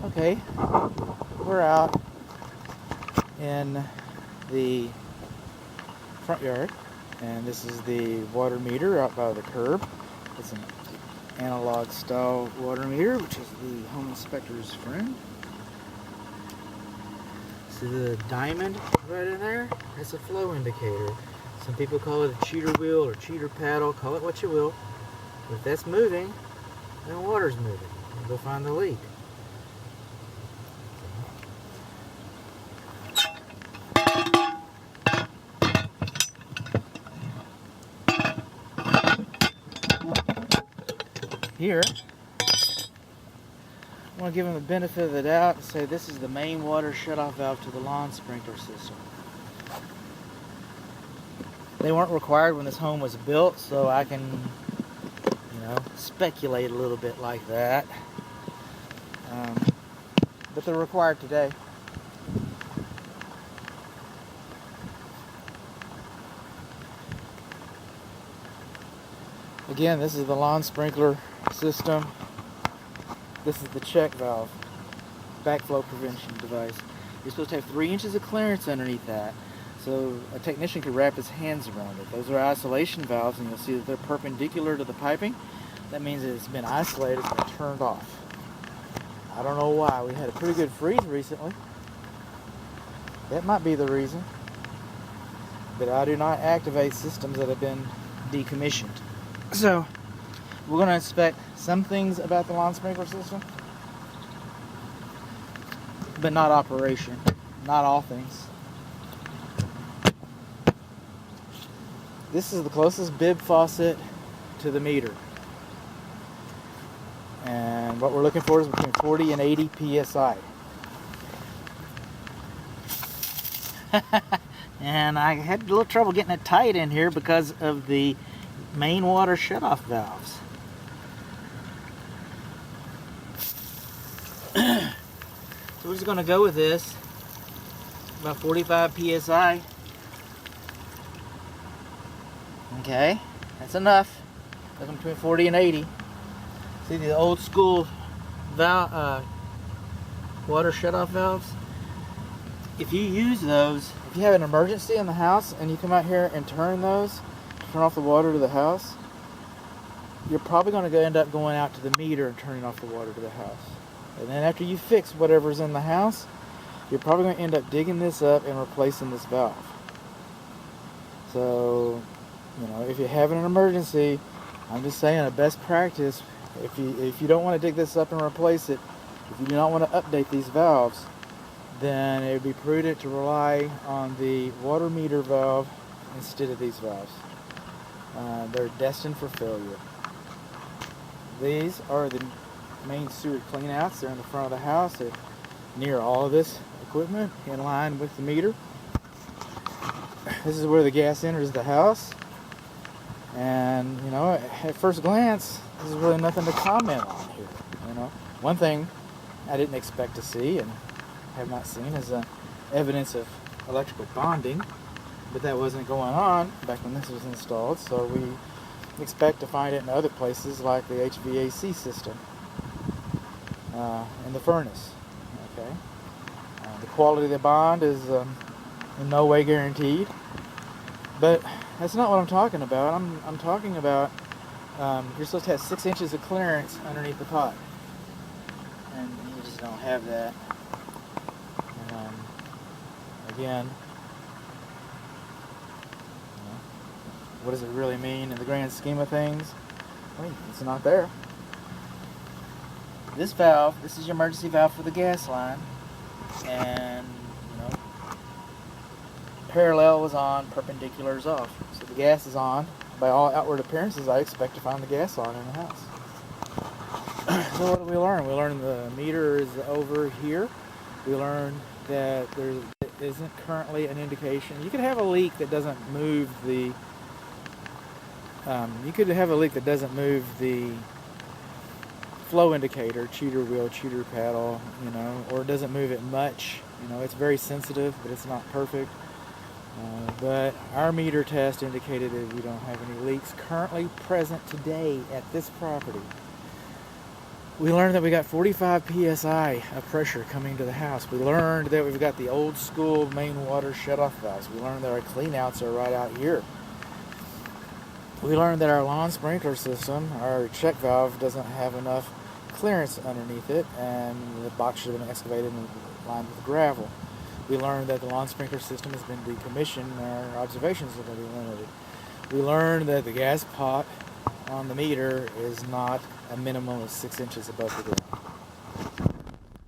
Okay, we're out in the front yard, and this is the water meter out by the curb. It's an analog style water meter, which is the home inspector's friend. See the diamond right in there? That's a flow indicator. Some people call it a cheater wheel or cheater paddle, call it what you will. But if that's moving, then water's moving. We'll go find the leak. Here, I want to give them the benefit of the doubt and say this is the main water shutoff valve to the lawn sprinkler system. They weren't required when this home was built, so I can, speculate a little bit like that. But they're required today. Again, this is the lawn sprinkler system. This is the check valve, backflow prevention device. You're supposed to have 3 inches of clearance underneath that, so a technician could wrap his hands around it. Those are isolation valves, and you'll see that they're perpendicular to the piping. That means that it's been isolated, it's been turned off. I don't know why. We had a pretty good freeze recently. That might be the reason. But I do not activate systems that have been decommissioned. So, we're going to inspect some things about the lawn sprinkler system, but not operation, not all things. This is the closest bib faucet to the meter. And what we're looking for is between 40 and 80 psi. And I had a little trouble getting it tight in here because of the main water shutoff valves. So we're just going to go with this, about 45 psi. Okay, that's enough. That's between 40 and 80. See the old school valve, water shutoff valves? If you use those, if you have an emergency in the house and you come out here and turn those, turn off the water to the house, you're probably going to end up going out to the meter and turning off the water to the house. And then after you fix whatever's in the house, you're probably going to end up digging this up and replacing this valve. So, if you're having an emergency, I'm just saying a best practice, if you don't want to dig this up and replace it, if you do not want to update these valves, then it would be prudent to rely on the water meter valve instead of these valves. They're destined for failure. These are the main sewer cleanouts. They're in the front of the house. They're near all of this equipment in line with the meter. This is where the gas enters the house. And, at first glance, there's really nothing to comment on here. One thing I didn't expect to see and have not seen is evidence of electrical bonding, but that wasn't going on back when this was installed, so we expect to find it in other places like the HVAC system in the furnace. Okay, the quality of the bond is in no way guaranteed, but that's not what I'm talking about. I'm talking about you're supposed to have 6 inches of clearance underneath the pot, and you just don't have that. Again, what does it really mean in the grand scheme of things? It's not there. This valve, this is your emergency valve for the gas line, and parallel is on, perpendicular is off. So the gas is on. By all outward appearances, I expect to find the gas on in the house. So what did we learn? We learned the meter is over here. We learned that there isn't currently an indication. You could have a leak that doesn't move the flow indicator, cheater wheel, cheater paddle, or it doesn't move it much. It's very sensitive, but it's not perfect. But our meter test indicated that we don't have any leaks currently present today at this property. We learned that we got 45 psi of pressure coming to the house. We learned that we've got the old school main water shutoff valves. We learned that our cleanouts are right out here. We learned that our lawn sprinkler system, our check valve, doesn't have enough clearance underneath it, and the box should have been excavated and lined with gravel. We learned that the lawn sprinkler system has been decommissioned and our observations are going to be limited. We learned that the gas pot on the meter is not a minimum of 6 inches above the